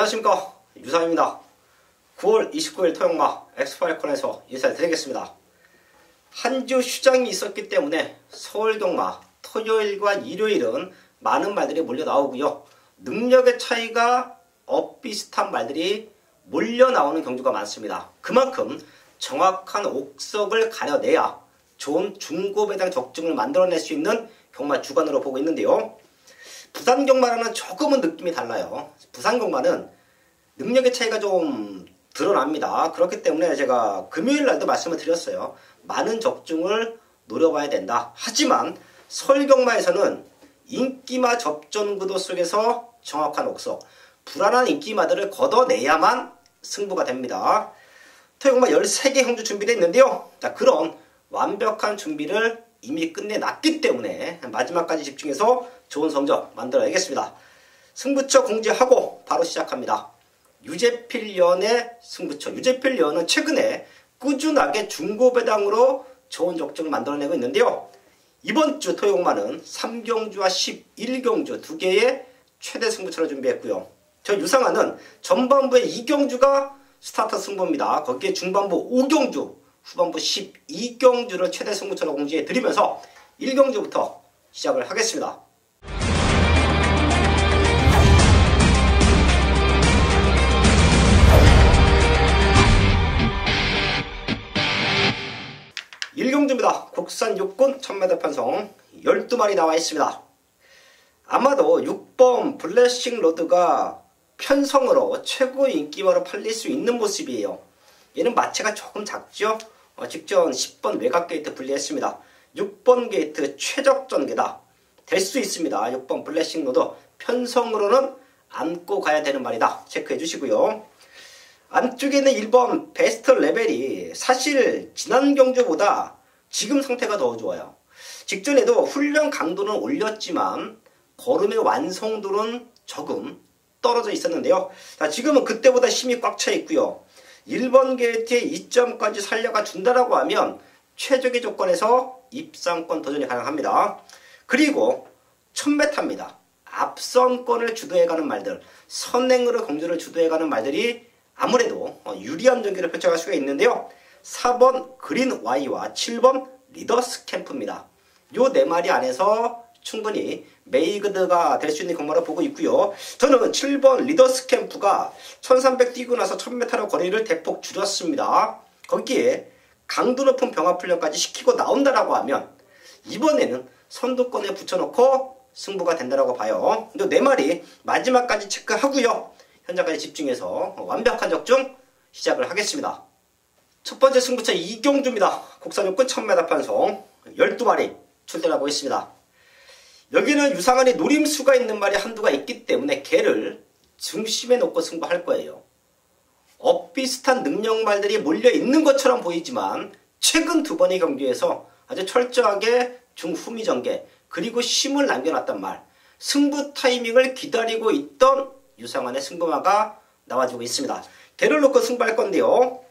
안녕하십니까, 유상입니다. 9월 29일 토요일마 엑스파이콘에서 인사드리겠습니다. 한 주 휴장이 있었기 때문에 서울 경마 토요일과 일요일은 많은 말들이 몰려 나오고요. 능력의 차이가 엇비슷한 말들이 몰려 나오는 경주가 많습니다. 그만큼 정확한 옥석을 가려내야 좋은 중고배당 적중을 만들어낼 수 있는 경마 주간으로 보고 있는데요. 부산 경마랑은 조금은 느낌이 달라요. 부산 경마는 능력의 차이가 좀 드러납니다. 그렇기 때문에 제가 금요일 날도 말씀을 드렸어요. 많은 적중을 노려봐야 된다. 하지만 서울 경마에서는 인기마 접전 구도 속에서 정확한 옥석, 불안한 인기마들을 걷어내야만 승부가 됩니다. 토요일 경마 13개 형주 준비되어 있는데요. 자, 그런 완벽한 준비를 이미 끝내놨기 때문에 마지막까지 집중해서 좋은 성적 만들어야겠습니다. 승부처 공지하고 바로 시작합니다. 유재필연의 승부처. 유재필연은 최근에 꾸준하게 중고배당으로 좋은 적중을 만들어내고 있는데요. 이번 주 토요일만은 3경주와 11경주 두 개의 최대 승부처를 준비했고요. 저 유상하는 전반부의 2경주가 스타터 승부입니다. 거기에 중반부 5경주, 후반부 12경주를 최대 승부처로 공지해 드리면서 1경주부터 시작을 하겠습니다. 일경주입니다. 국산 육군 1000m 편성 12마리 나와 있습니다. 아마도 6번 블레싱 로드가 편성으로 최고 인기마로 팔릴 수 있는 모습이에요. 얘는 마체가 조금 작죠? 직전 10번 외곽 게이트 분리했습니다. 6번 게이트 최적전개다. 될 수 있습니다. 6번 블레싱 로드 편성으로는 안고 가야 되는 말이다. 체크해 주시고요. 안쪽에 있는 1번 베스트 레벨이 사실 지난 경주보다 지금 상태가 더 좋아요. 직전에도 훈련 강도는 올렸지만 걸음의 완성도는 조금 떨어져 있었는데요. 자, 지금은 그때보다 힘이 꽉 차 있고요. 1번 게이트의 2점까지 살려가 준다라고 하면 최적의 조건에서 입상권 도전이 가능합니다. 그리고 1000m입니다. 앞선권을 주도해가는 말들, 선행으로 경주를 주도해가는 말들이 아무래도 유리한 전개를 펼쳐갈 수가 있는데요. 4번 그린 Y와 7번 리더스 캠프입니다. 요 네 마리 안에서 충분히 메이그드가 될 수 있는 경마를 보고 있고요. 저는 7번 리더스 캠프가 1300 뛰고 나서 1000m로 거리를 대폭 줄였습니다. 거기에 강도 높은 병합훈련까지 시키고 나온다라고 하면 이번에는 선두권에 붙여놓고 승부가 된다라고 봐요. 근데 네 마리 마지막까지 체크하고요. 현장까지 집중해서 완벽한 적중 시작을 하겠습니다. 첫 번째 승부처 이경주입니다. 국산 육군 1000m 편성 12마리 출전하고 있습니다. 여기는 유상한이 노림수가 있는 말이 한두가 있기 때문에 걔를 중심에 놓고 승부할 거예요. 엇비슷한 능력말들이 몰려있는 것처럼 보이지만 최근 두 번의 경기에서 아주 철저하게 중후미 전개 그리고 힘을 남겨놨단 말, 승부 타이밍을 기다리고 있던 유상한의 승부마가 나와주고 있습니다. 걔를 놓고 승부할 건데요.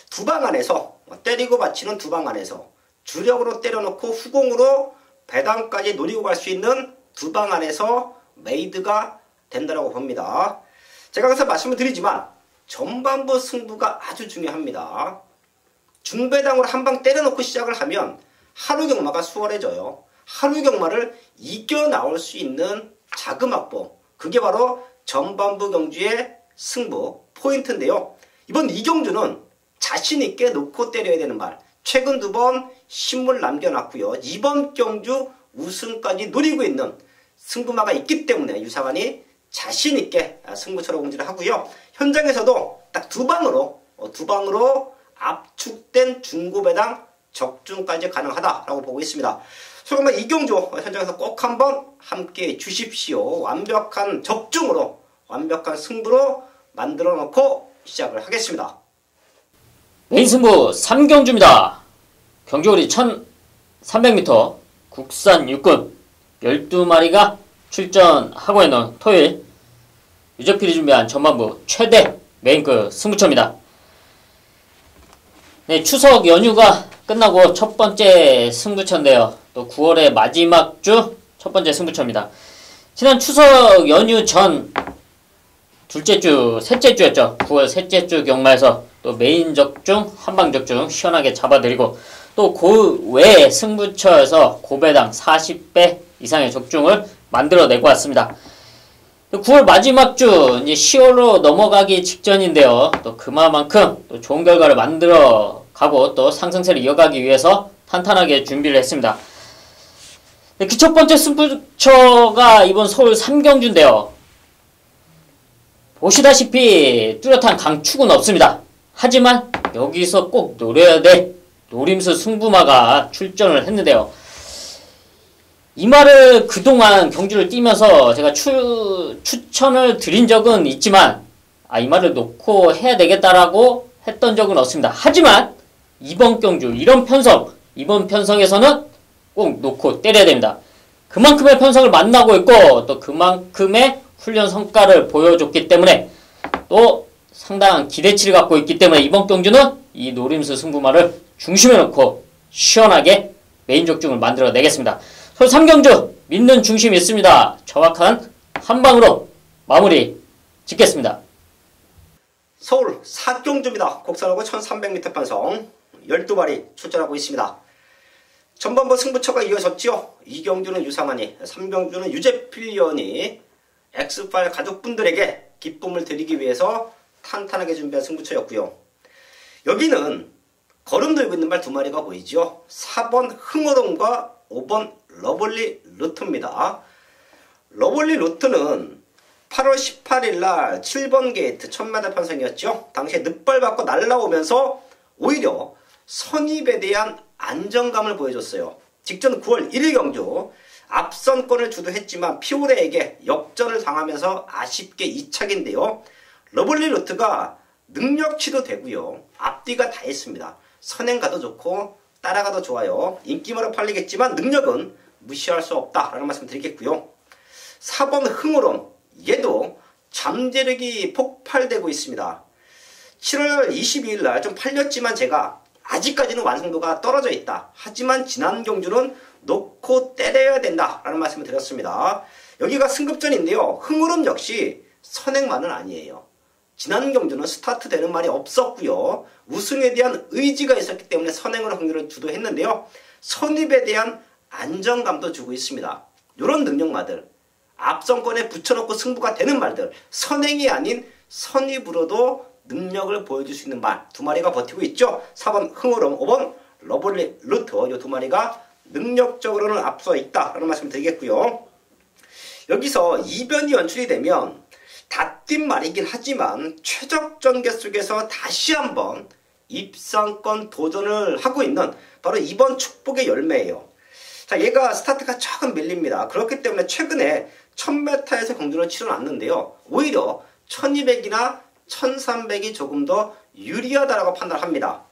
두 방 안에서 때리고 받치는 두 방 안에서 주력으로 때려놓고 후공으로 배당까지 노리고 갈 수 있는 두 방 안에서 메이드가 된다라고 봅니다. 제가 항상 말씀을 드리지만 전반부 승부가 아주 중요합니다. 중배당으로 한 방 때려놓고 시작을 하면 하루 경마가 수월해져요. 하루 경마를 이겨 나올 수 있는 자금 확보, 그게 바로 전반부 경주의 승부 포인트인데요. 이번 이경주는 자신있게 놓고 때려야 되는 말, 최근 두 번 힘을 남겨놨고요. 이번 경주 우승까지 노리고 있는 승부마가 있기 때문에 유상한이 자신있게 승부처로 공지를 하고요. 현장에서도 딱 두 방으로 압축된 중고배당 적중까지 가능하다라고 보고 있습니다. 소금만 이경주 현장에서 꼭 한번 함께 주십시오. 완벽한 적중으로 완벽한 승부로 만들어 놓고 시작을 하겠습니다. 메인 승부 3경주입니다. 경주거리 1300m 국산 육군 12마리가 출전하고 있는 토요일 유재필이 준비한 전반부 최대 메인급 승부처입니다. 네, 추석 연휴가 끝나고 첫 번째 승부처인데요. 또 9월의 마지막 주 첫 번째 승부처입니다. 지난 추석 연휴 전 둘째 주, 셋째 주였죠. 9월 셋째 주 경마에서 또 메인 적중, 한방 적중 시원하게 잡아드리고 또 그 외에 승부처에서 고배당 40배 이상의 적중을 만들어내고 왔습니다. 9월 마지막 주 이제 10월로 넘어가기 직전인데요. 또 그만큼 또 좋은 결과를 만들어 가고 또 상승세를 이어가기 위해서 탄탄하게 준비를 했습니다. 그 첫 번째 승부처가 이번 서울 3경주인데요. 보시다시피 뚜렷한 강축은 없습니다. 하지만 여기서 꼭 노려야 될 노림수 승부마가 출전을 했는데요. 이 말을 그동안 경주를 뛰면서 제가 추천을 드린 적은 있지만 이 말을 놓고 해야 되겠다라고 했던 적은 없습니다. 하지만 이번 경주, 이번 편성에서는 꼭 놓고 때려야 됩니다. 그만큼의 편성을 만나고 있고 또 그만큼의 훈련 성과를 보여줬기 때문에 또 상당한 기대치를 갖고 있기 때문에 이번 경주는 이 노림수 승부마를 중심에 놓고 시원하게 메인 적중을 만들어내겠습니다. 서울 3경주 믿는 중심이 있습니다. 정확한 한방으로 마무리 짓겠습니다. 서울 4경주입니다. 곡선하고 1300m 편성 12마리 출전하고 있습니다. 전반부 승부처가 이어졌죠. 2경주는 유상환이, 3경주는 유재필련이 엑스파일 가족분들에게 기쁨을 드리기 위해서 탄탄하게 준비한 승부처였고요. 여기는 걸음 들고 있는 말 2마리가 보이죠. 4번 흥어동과 5번 러블리 루트입니다. 러블리 루트는 8월 18일 날 7번 게이트 1000m 편성이었죠. 당시에 늑발 받고 날라오면서 오히려 선입에 대한 안정감을 보여줬어요. 직전 9월 1일 경주 앞선권을 주도했지만 피오레에게 역전을 당하면서 아쉽게 2착인데요. 러블리 루트가 능력치도 되고요. 앞뒤가 다 있습니다. 선행가도 좋고 따라가도 좋아요. 인기마로 팔리겠지만 능력은 무시할 수 없다라는 말씀 드리겠고요. 4번 흥으론 얘도 잠재력이 폭발되고 있습니다. 7월 22일 날 좀 팔렸지만 제가 아직까지는 완성도가 떨어져 있다. 하지만 지난 경주는 놓고 때려야 된다라는 말씀을 드렸습니다. 여기가 승급전인데요. 흥으론 역시 선행만은 아니에요. 지난 경주는 스타트 되는 말이 없었고요. 우승에 대한 의지가 있었기 때문에 선행으로 경기를 주도했는데요. 선입에 대한 안정감도 주고 있습니다. 이런 능력마들, 앞선권에 붙여놓고 승부가 되는 말들, 선행이 아닌 선입으로도 능력을 보여줄 수 있는 말 2마리가 버티고 있죠. 4번 흥어름, 5번 러블리 루트 이 2마리가 능력적으로는 앞서 있다라는 말씀 드리겠고요. 여기서 이변이 연출이 되면 다 뛴 말이긴 하지만 최적전개 속에서 다시 한번 입상권 도전을 하고 있는 바로 이번 축복의 열매예요. 자, 얘가 스타트가 조금 밀립니다. 그렇기 때문에 최근에 1000m에서 경주를 치러놨는데요. 오히려 1200이나 1300이 조금 더 유리하다라고 판단합니다.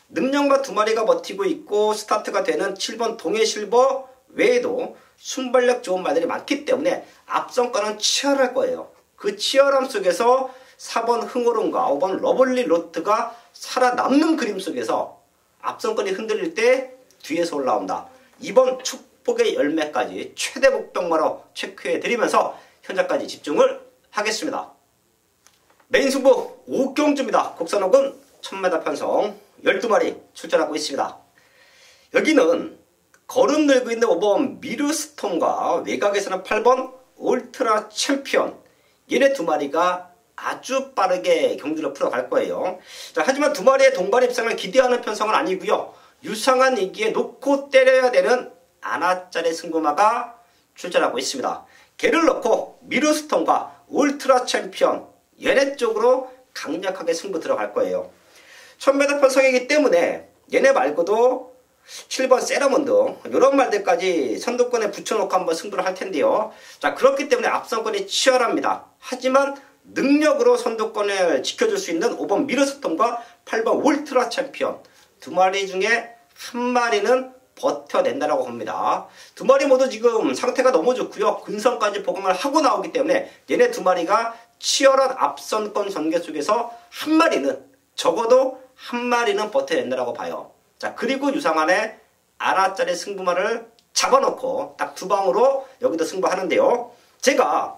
능력마 2마리가 버티고 있고 스타트가 되는 7번 동해실버 외에도 순발력 좋은 말들이 많기 때문에 앞선권은 치열할 거예요. 그 치열함 속에서 4번 흥오론과 5번 러블리 로트가 살아남는 그림 속에서 앞선권이 흔들릴 때 뒤에서 올라온다. 이번 축복의 열매까지 최대 복병마로 체크해드리면서 현재까지 집중을 하겠습니다. 메인 승부 5경주입니다. 곡선옥은 1000m 편성 12마리 출전하고 있습니다. 여기는 걸음 늘고 있는 5번 미르스톰과 외곽에서는 8번 울트라 챔피언 얘네 2마리가 아주 빠르게 경주를 풀어갈 거예요. 자, 하지만 2마리의 동반 입상을 기대하는 편성은 아니고요. 유상한 이기에 놓고 때려야 되는 아나짜리 승부마가 출전하고 있습니다. 걔를 넣고 미르스톰과 울트라 챔피언 얘네 쪽으로 강력하게 승부 들어갈 거예요. 1000m 편성이기 때문에 얘네 말고도 7번 세라몬드 이런 말들까지 선두권에 붙여놓고 한번 승부를 할 텐데요. 자, 그렇기 때문에 앞선권이 치열합니다. 하지만 능력으로 선두권을 지켜줄 수 있는 5번 미르스톰과 8번 울트라 챔피언 2마리 중에 1마리는 버텨낸다라고 합니다. 2마리 모두 지금 상태가 너무 좋고요. 근성까지 보강을 하고 나오기 때문에 얘네 2마리가 치열한 앞선권 전개 속에서 1마리는 적어도 1마리는 버텨낸다라고 봐요. 자, 그리고 유상한의 아나짜리 승부마를 잡아놓고 딱 2방으로 여기도 승부하는데요. 제가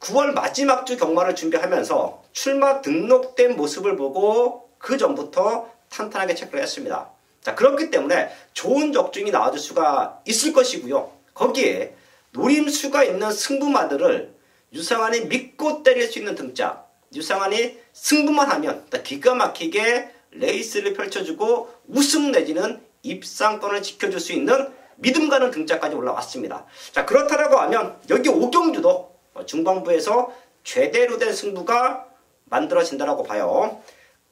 9월 마지막 주 경마를 준비하면서 출마 등록된 모습을 보고 그 전부터 탄탄하게 체크를 했습니다. 자, 그렇기 때문에 좋은 적중이 나와줄 수가 있을 것이고요. 거기에 노림수가 있는 승부마들을 유상한이 믿고 때릴 수 있는 등짝, 유상한이 승부만 하면 기가 막히게 레이스를 펼쳐주고 우승 내지는 입상권을 지켜줄 수 있는 믿음 가는 등짝까지 올라왔습니다. 자, 그렇다라고 하면 여기 오경주도 중반부에서 제대로 된 승부가 만들어진다라고 봐요.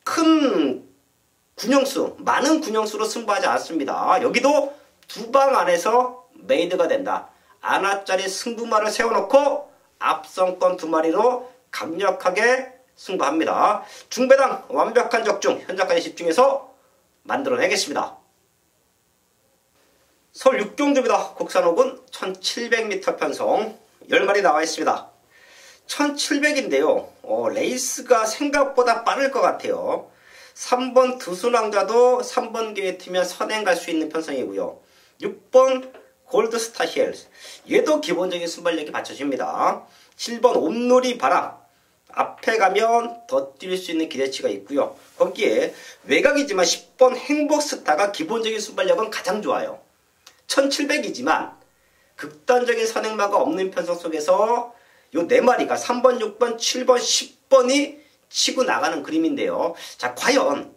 큰 군영수, 많은 군영수로 승부하지 않습니다. 여기도 두 방 안에서 메이드가 된다. 안아짜리 승부마를 세워놓고 앞선권 두 마리로 강력하게 승부합니다. 중배당 완벽한 적중, 현장까지 집중해서 만들어내겠습니다. 서울 6경주입니다. 국산 5군 1700m 편성 10마리 나와 있습니다. 1700인데요. 레이스가 생각보다 빠를 것 같아요. 3번 두수왕자도 3번 기회 트면 선행 갈 수 있는 편성이고요. 6번 골드스타 힐, 얘도 기본적인 순발력이 받쳐집니다. 7번 옴누리 바람, 앞에 가면 더 뛸 수 있는 기대치가 있고요. 거기에 외곽이지만 10번 행복스타가 기본적인 순발력은 가장 좋아요. 1700이지만 극단적인 선행마가 없는 편성 속에서 요 4마리가 3번, 6번, 7번, 10번이 치고 나가는 그림인데요. 자, 과연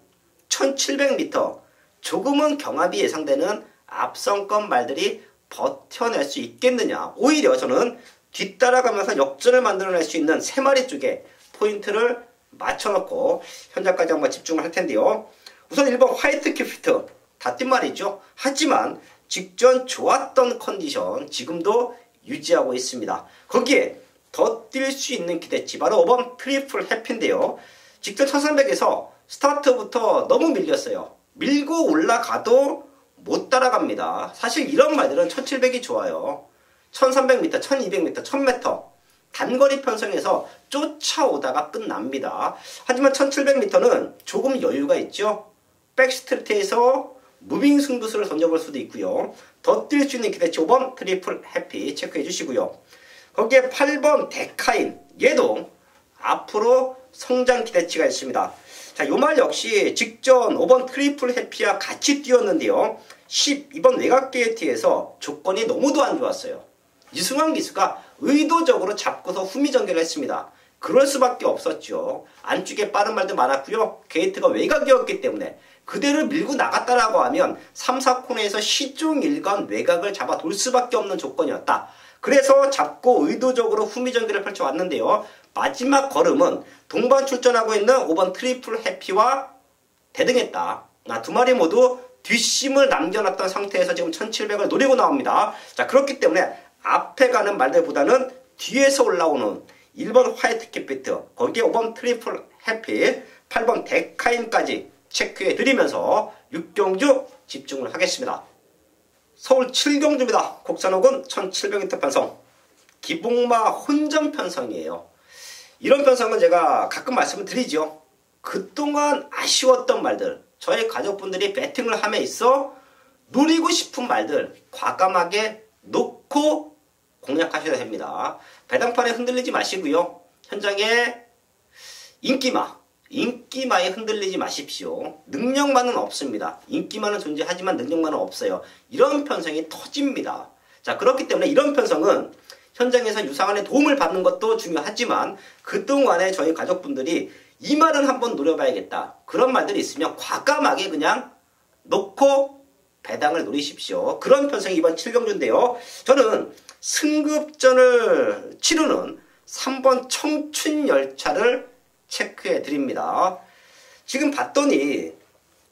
1700m 조금은 경합이 예상되는 앞선권 말들이 버텨낼 수 있겠느냐. 오히려 저는 뒤따라가면서 역전을 만들어낼 수 있는 3마리 쪽에 포인트를 맞춰놓고 현장까지 한번 집중을 할 텐데요. 우선 1번 화이트 큐피트 다 뛴 말이죠. 하지만 직전 좋았던 컨디션 지금도 유지하고 있습니다. 거기에 더 뛸 수 있는 기대치 바로 5번 트리플 해피인데요. 직전 1300에서 스타트부터 너무 밀렸어요. 밀고 올라가도 못 따라갑니다. 사실 이런 말들은 1700이 좋아요. 1300m, 1200m, 1000m 단거리 편성에서 쫓아오다가 끝납니다. 하지만 1700m는 조금 여유가 있죠. 백스트리트에서 무빙 승부수를 던져볼 수도 있고요. 더 뛸 수 있는 기대치 5번 트리플 해피 체크해 주시고요. 거기에 8번 데카인, 얘도 앞으로 성장 기대치가 있습니다. 자, 요 말 역시 직전 5번 트리플 해피와 같이 뛰었는데요. 12번 외곽 게이트에서 조건이 너무도 안 좋았어요. 이승환 기수가 의도적으로 잡고서 후미 전개를 했습니다. 그럴 수밖에 없었죠. 안쪽에 빠른 말도 많았고요. 게이트가 외곽이었기 때문에 그대로 밀고 나갔다라고 하면 3, 4코너에서 시종일관 외곽을 잡아 돌 수밖에 없는 조건이었다. 그래서 잡고 의도적으로 후미 전개를 펼쳐왔는데요. 마지막 걸음은 동반 출전하고 있는 5번 트리플 해피와 대등했다. 두 마리 모두 뒷심을 남겨놨던 상태에서 지금 1700을 노리고 나옵니다. 자, 그렇기 때문에 앞에 가는 말들보다는 뒤에서 올라오는 1번 화이트 캡피트, 거기에 5번 트리플 해피, 8번 데카인까지 체크해 드리면서 6경주 집중을 하겠습니다. 서울 7경주입니다. 국산 5군 1700m 편성 기복마 혼전 편성이에요. 이런 편성은 제가 가끔 말씀을 드리죠. 그동안 아쉬웠던 말들, 저희 가족분들이 배팅을 함에 있어 노리고 싶은 말들 과감하게 놓고 공략하셔야 됩니다. 배당판에 흔들리지 마시고요. 현장에 인기마에 흔들리지 마십시오. 능력만은 없습니다. 인기만은 존재하지만 능력만은 없어요. 이런 편성이 터집니다. 자, 그렇기 때문에 이런 편성은 현장에서 유상한의 도움을 받는 것도 중요하지만 그동안에 저희 가족분들이 이 말은 한번 노려봐야겠다. 그런 말들이 있으면 과감하게 그냥 놓고 배당을 노리십시오. 그런 편성이 이번 7경주인데요. 저는 승급전을 치르는 3번 청춘열차를 체크해 드립니다. 지금 봤더니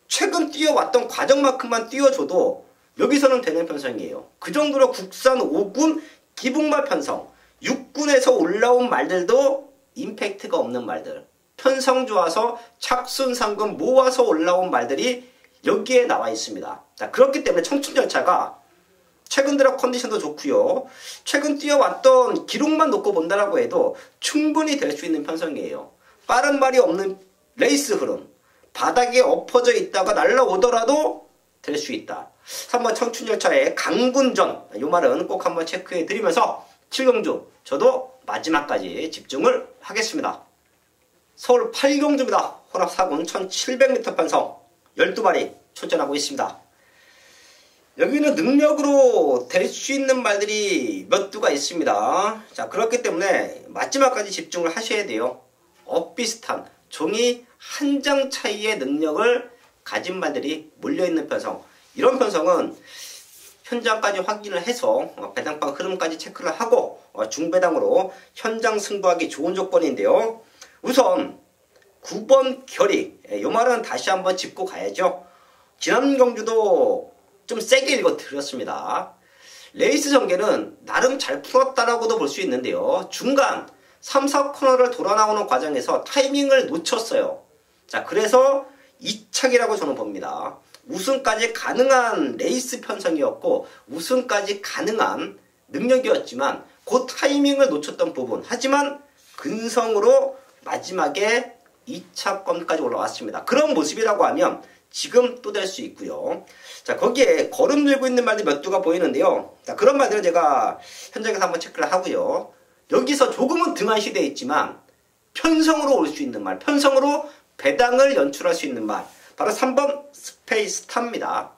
최근 뛰어왔던 과정만큼만 뛰어줘도 여기서는 되는 편성이에요. 그 정도로 국산 5군 기복마 편성, 6군에서 올라온 말들도 임팩트가 없는 말들, 편성 좋아서 착순상금 모아서 올라온 말들이 여기에 나와 있습니다. 자, 그렇기 때문에 청춘열차가 최근 들어 컨디션도 좋고요. 최근 뛰어왔던 기록만 놓고 본다라고 해도 충분히 될 수 있는 편성이에요. 빠른 말이 없는 레이스 흐름, 바닥에 엎어져 있다가 날라오더라도 될 수 있다. 3번 청춘열차의 강군전, 이 말은 꼭 한번 체크해 드리면서 7경주 저도 마지막까지 집중을 하겠습니다. 서울 8경주입니다. 혼합 4군 1700m 편성 12마리 출전하고 있습니다. 여기는 능력으로 될 수 있는 말들이 몇 두가 있습니다. 자, 그렇기 때문에 마지막까지 집중을 하셔야 돼요. 엇비슷한 종이 한 장 차이의 능력을 가진 말들이 몰려있는 편성. 이런 편성은 현장까지 확인을 해서 배당방 흐름까지 체크를 하고 중배당으로 현장 승부하기 좋은 조건인데요. 우선 9번 결이, 이 말은 다시 한번 짚고 가야죠. 지난 경주도 좀 세게 읽어드렸습니다. 레이스 전개는 나름 잘 풀었다라고도 볼 수 있는데요. 중간 3, 4코너를 돌아 나오는 과정에서 타이밍을 놓쳤어요. 자, 그래서 2착이라고 저는 봅니다. 우승까지 가능한 레이스 편성이었고 우승까지 가능한 능력이었지만 그 타이밍을 놓쳤던 부분. 하지만 근성으로 마지막에 2차권까지 올라왔습니다. 그런 모습이라고 하면 지금 또 될 수 있고요. 자, 거기에 걸음 들고 있는 말들 몇 두가 보이는데요. 자, 그런 말들은 제가 현장에서 한번 체크를 하고요. 여기서 조금은 등한시되어 있지만 편성으로 올 수 있는 말, 편성으로 배당을 연출할 수 있는 말, 바로 3번 스페이스타입니다.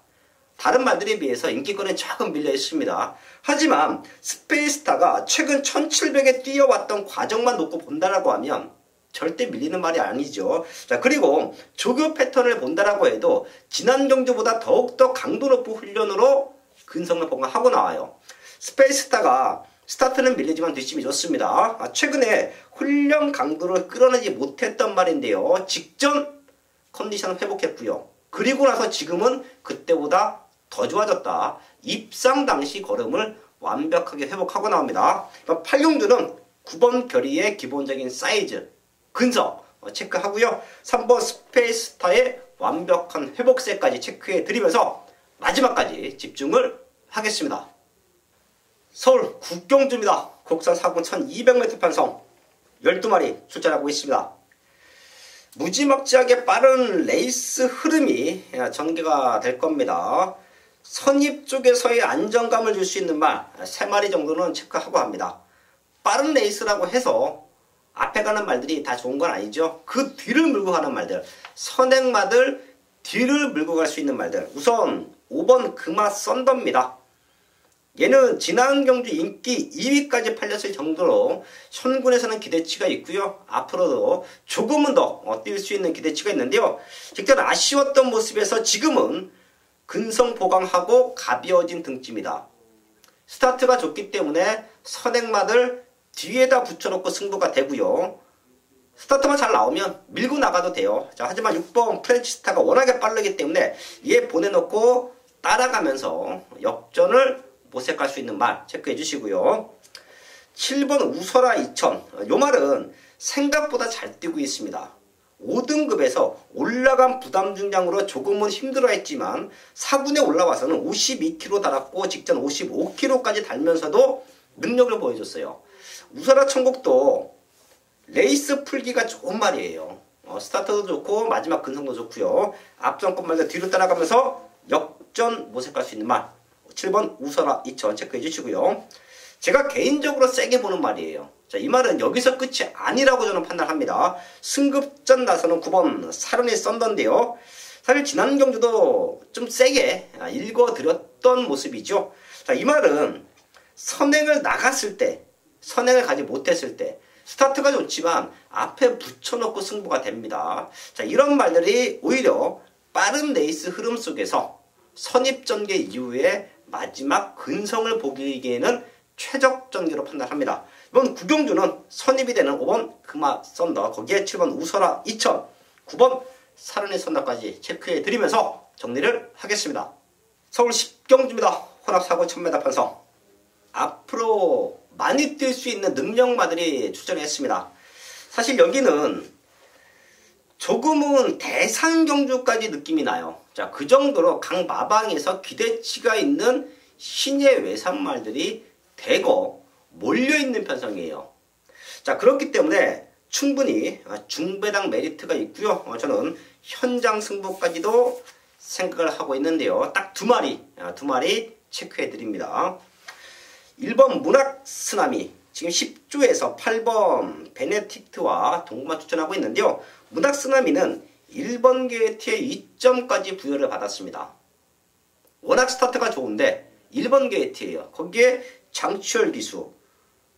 다른 말들에 비해서 인기권에 조금 밀려 있습니다. 하지만 스페이스타가 최근 1700에 뛰어왔던 과정만 놓고 본다라고 하면 절대 밀리는 말이 아니죠. 자, 그리고 조교 패턴을 본다라고 해도 지난 경주보다 더욱더 강도 높은 훈련으로 근성을 보강하고 나와요. 스페이스타가 스타트는 밀리지만 뒷심이 좋습니다. 최근에 훈련 강도를 끌어내지 못했던 말인데요. 직전 컨디션 회복했고요. 그리고 나서 지금은 그때보다 더 좋아졌다. 입상 당시 걸음을 완벽하게 회복하고 나옵니다. 8경주는 9번 결의의 기본적인 사이즈, 근성 체크하고요. 3번 스페이스타의 완벽한 회복세까지 체크해 드리면서 마지막까지 집중을 하겠습니다. 서울 9경주입니다. 국산 4군 1200m 편성 12마리 출전하고 있습니다. 무지막지하게 빠른 레이스 흐름이 전개가 될 겁니다. 선입 쪽에서의 안정감을 줄 수 있는 말 3마리 정도는 체크하고 합니다. 빠른 레이스라고 해서 앞에 가는 말들이 다 좋은 건 아니죠. 그 뒤를 물고 가는 말들, 선행마들 뒤를 물고 갈 수 있는 말들. 우선 5번 금화 썬더입니다. 얘는 지난 경주 인기 2위까지 팔렸을 정도로 현군에서는 기대치가 있고요. 앞으로도 조금은 더 뛸 수 있는 기대치가 있는데요. 직전 아쉬웠던 모습에서 지금은 근성 보강하고 가벼워진 등짐이다. 스타트가 좋기 때문에 선행마들 뒤에다 붙여놓고 승부가 되고요. 스타트만 잘 나오면 밀고 나가도 돼요. 자, 하지만 6번 프렌치스타가 워낙에 빠르기 때문에 얘 보내놓고 따라가면서 역전을 모색할 수 있는 말 체크해 주시고요. 7번 우설아 2000. 요 말은 생각보다 잘 뛰고 있습니다. 5등급에서 올라간 부담 중량으로 조금은 힘들어했지만 4군에 올라와서는 52kg 달았고 직전 55kg까지 달면서도 능력을 보여줬어요. 우설아 천국도 레이스 풀기가 좋은 말이에요. 스타트도 좋고 마지막 근성도 좋고요. 앞선 것말도 뒤로 따라가면서 역전 모색할 수 있는 말 7번 우설아 2000 체크해 주시고요. 제가 개인적으로 세게 보는 말이에요. 자, 이 말은 여기서 끝이 아니라고 저는 판단합니다. 승급전 나서는 9번 사륜이 썬던데요. 사실 지난 경주도 좀 세게 읽어드렸던 모습이죠. 자, 이 말은 선행을 나갔을 때, 선행을 가지 못했을 때 스타트가 좋지만 앞에 붙여놓고 승부가 됩니다. 자, 이런 말들이 오히려 빠른 레이스 흐름 속에서 선입전개 이후에 마지막 근성을 보기에는 최적전개로 판단합니다. 이번 9경주는 선입이 되는 5번 금화 썬더, 거기에 7번 우설아 2000, 9번 사른이 썬더까지 체크해 드리면서 정리를 하겠습니다. 서울 10경주입니다. 혼합 4군 1000m 편성. 앞으로 많이 뛸 수 있는 능력마들이 출전했습니다. 사실 여기는 조금은 대상경주까지 느낌이 나요. 자, 그 정도로 각 마방에서 기대치가 있는 신예 외산말들이 대거 몰려있는 편성이에요. 자, 그렇기 때문에 충분히 중배당 메리트가 있고요. 저는 현장 승부까지도 생각을 하고 있는데요. 딱 두 마리 체크해 드립니다. 1번 문학쓰나미 지금 10조에서 8번 베네딕트와 동구만 추천하고 있는데요. 문학쓰나미는 1번 게이트에 2점까지 부여를 받았습니다. 워낙 스타트가 좋은데 1번 게이트예요. 거기에 장추열 기수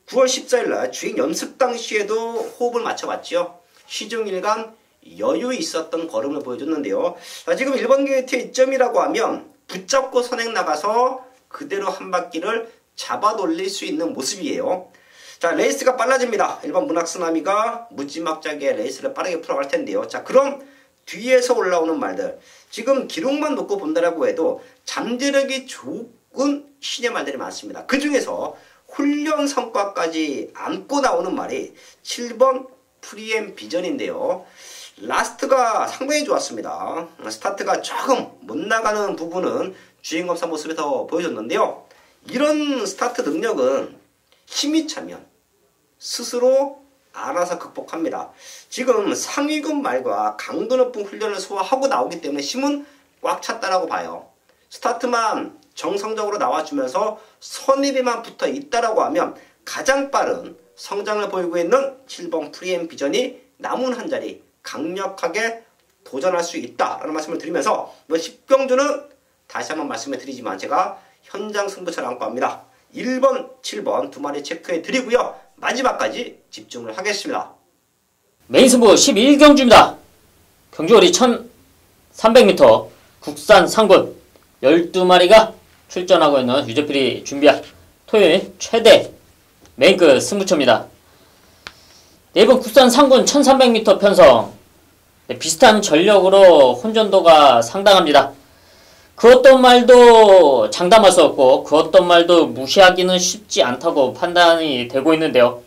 9월 14일날 주행 연습 당시에도 호흡을 맞춰봤죠. 시중일간 여유 있었던 걸음을 보여줬는데요. 지금 1번 게이트의 2점이라고 하면 붙잡고 선행 나가서 그대로 한 바퀴를 잡아 돌릴 수 있는 모습이에요. 자, 레이스가 빨라집니다. 1번 문학쓰나미가 무지막지하게 레이스를 빠르게 풀어갈 텐데요. 자, 그럼 뒤에서 올라오는 말들. 지금 기록만 놓고 본다라고 해도 잠재력이 좋은 신의 말들이 많습니다. 그 중에서 훈련 성과까지 안고 나오는 말이 7번 프리엠 비전인데요. 라스트가 상당히 좋았습니다. 스타트가 조금 못 나가는 부분은 주행검사 모습에서 보여줬는데요. 이런 스타트 능력은 힘이 차면 스스로 알아서 극복합니다. 지금 상위군 말과 강도 높은 훈련을 소화하고 나오기 때문에 힘은 꽉 찼다라고 봐요. 스타트만 정상적으로 나와주면서 선입에만 붙어 있다라고 하면 가장 빠른 성장을 보이고 있는 7번 프리엠 비전이 남은 한 자리 강력하게 도전할 수 있다라는 말씀을 드리면서 10경주는 다시 한번 말씀을 드리지만 제가 현장 승부처를 안고 합니다. 1번, 7번 두 마리 체크해 드리고요. 마지막까지 집중을 하겠습니다. 메인 승부 11경주입니다. 경주거리 1300m 국산 상군 12마리가 출전하고 있는 유저필이 준비한 토요일 최대 메인급 승부처입니다. 이번 국산 상군 1300m 편성 비슷한 전력으로 혼전도가 상당합니다. 그 어떤 말도 장담할 수 없고 그 어떤 말도 무시하기는 쉽지 않다고 판단이 되고 있는데요.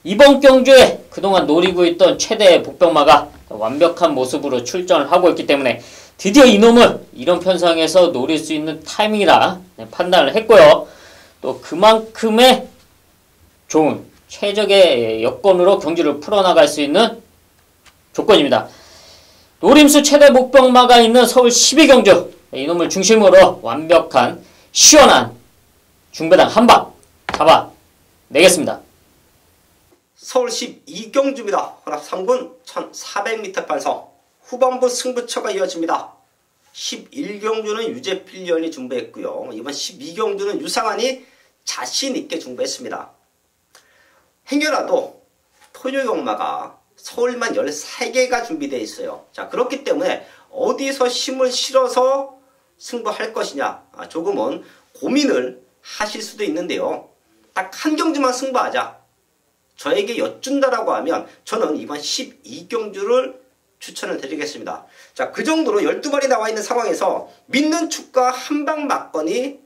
이번 경주에 그동안 노리고 있던 최대 복병마가 완벽한 모습으로 출전을 하고 있기 때문에 드디어 이놈을 이런 편성에서 노릴 수 있는 타이밍이라 판단을 했고요. 또 그만큼의 좋은 최적의 여건으로 경주를 풀어나갈 수 있는 조건입니다. 노림수 최대 목병마가 있는 서울 12경주 이놈을 중심으로 완벽한 시원한 중배당 한방 잡아내겠습니다. 서울 12경주입니다. 혼합 3군 1400m 편성 후반부 승부처가 이어집니다. 11경주는 유재필련이 중배했고요. 이번 12경주는 유상환이 자신있게 중배했습니다. 행여라도 토요경마가 서울만 13개가 준비되어 있어요. 자, 그렇기 때문에 어디서 힘을 실어서 승부할 것이냐 조금은 고민을 하실 수도 있는데요. 딱 한 경주만 승부하자. 저에게 여쭌다라고 하면 저는 이번 12경주를 추천을 드리겠습니다. 자, 그 정도로 12마리 나와 있는 상황에서 믿는 축과 한방 막건이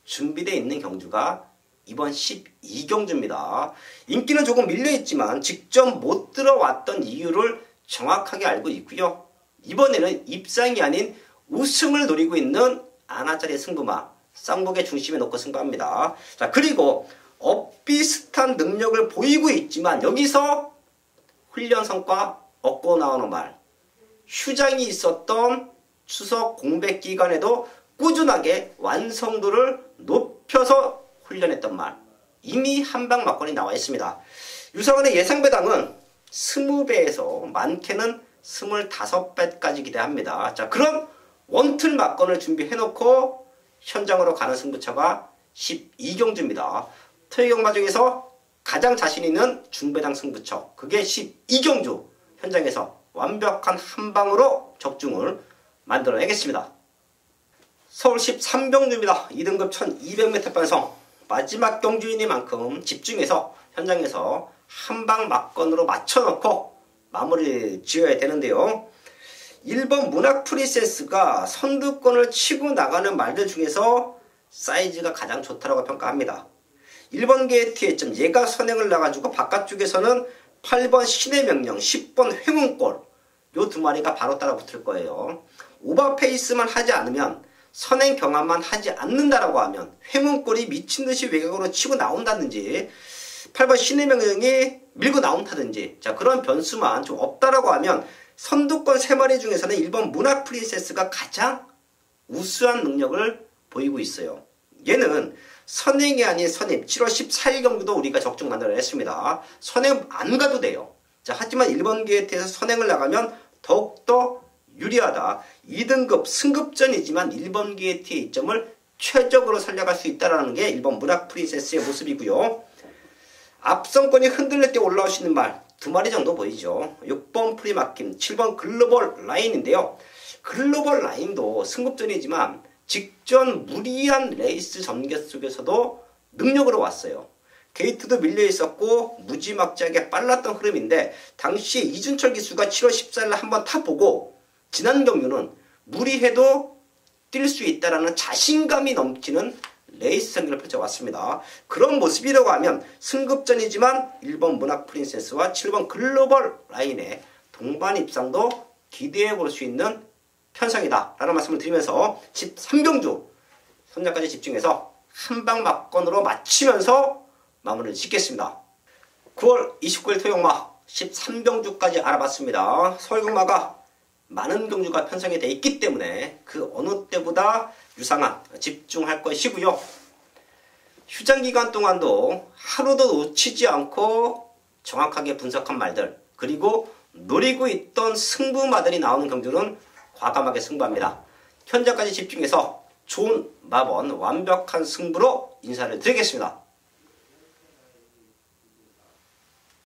준비되어 있는 경주가 이번 12경주입니다. 인기는 조금 밀려있지만 직접 못 들어왔던 이유를 정확하게 알고 있고요. 이번에는 입상이 아닌 우승을 노리고 있는 아나짜리 승부마 쌍복의 중심에 놓고 승부합니다. 자, 그리고 엇비슷한 능력을 보이고 있지만 여기서 훈련 성과 얻고 나오는 말 휴장이 있었던 추석 공백 기간에도 꾸준하게 완성도를 높여서 훈련했던 말 이미 한방 막건이 나와 있습니다. 유상원의 예상 배당은 20배에서 많게는 25배까지 기대합니다. 자, 그럼 원틀 막건을 준비해놓고 현장으로 가는 승부처가 12경주입니다. 토요경마 중에서 가장 자신 있는 중배당 승부처 그게 12경주 현장에서 완벽한 한방으로 적중을 만들어내겠습니다. 서울 13경주입니다. 2등급 1200m 편성 마지막 경주이니만큼 집중해서 현장에서 한방 막건으로 맞춰놓고 마무리를 지어야 되는데요. 1번 문학 프리세스가 선두권을 치고 나가는 말들 중에서 사이즈가 가장 좋다고 평가합니다. 1번 게이트에 좀 얘가 선행을 나가지고 바깥쪽에서는 8번 신의 명령, 10번 행운골 요 두 마리가 바로 따라 붙을 거예요. 오버페이스만 하지 않으면 선행 경합만 하지 않는다라고 하면 행운골이 미친듯이 외곽으로 치고 나온다든지 8번 신의 명령이 밀고 나온다든지 자 그런 변수만 좀 없다라고 하면 선두권 3마리 중에서는 1번 문학 프린세스가 가장 우수한 능력을 보이고 있어요. 얘는 선행이 아닌 선임 7월 14일 경기도 우리가 적중 만들어냈습니다. 선행 안 가도 돼요. 자, 하지만 1번 게이트에서 선행을 나가면 더욱더 유리하다. 2등급 승급전이지만 1번 게이트의 이점을 최적으로 살려갈 수 있다는 게 1번 문학 프린세스의 모습이고요. 앞선권이 흔들릴 때 올라올 수 있는 말 두 마리 정도 보이죠. 6번 프리마킴, 7번 글로벌 라인인데요. 글로벌 라인도 승급전이지만 직전 무리한 레이스 전개 속에서도 능력으로 왔어요. 게이트도 밀려 있었고 무지막지하게 빨랐던 흐름인데 당시 이준철 기수가 7월 14일 한번 타보고 지난 경유는 무리해도 뛸 수 있다라는 자신감이 넘치는 레이스 전개를 펼쳐왔습니다. 그런 모습이라고 하면 승급전이지만 1번 문학 프린세스와 7번 글로벌 라인의 동반 입상도 기대해 볼 수 있는 편성이다 라는 말씀을 드리면서 13경주 선장까지 집중해서 한방 막건으로 마치면서 마무리를 짓겠습니다. 9월 29일 토요일마 13경주까지 알아봤습니다. 서울경마가 많은 경주가 편성이 되어 있기 때문에 그 어느 때보다 유상한 집중할 것이고요. 휴장기간 동안도 하루도 놓치지 않고 정확하게 분석한 말들, 그리고 노리고 있던 승부마들이 나오는 경주는 과감하게 승부합니다. 현장까지 집중해서 좋은 마번 완벽한 승부로 인사를 드리겠습니다.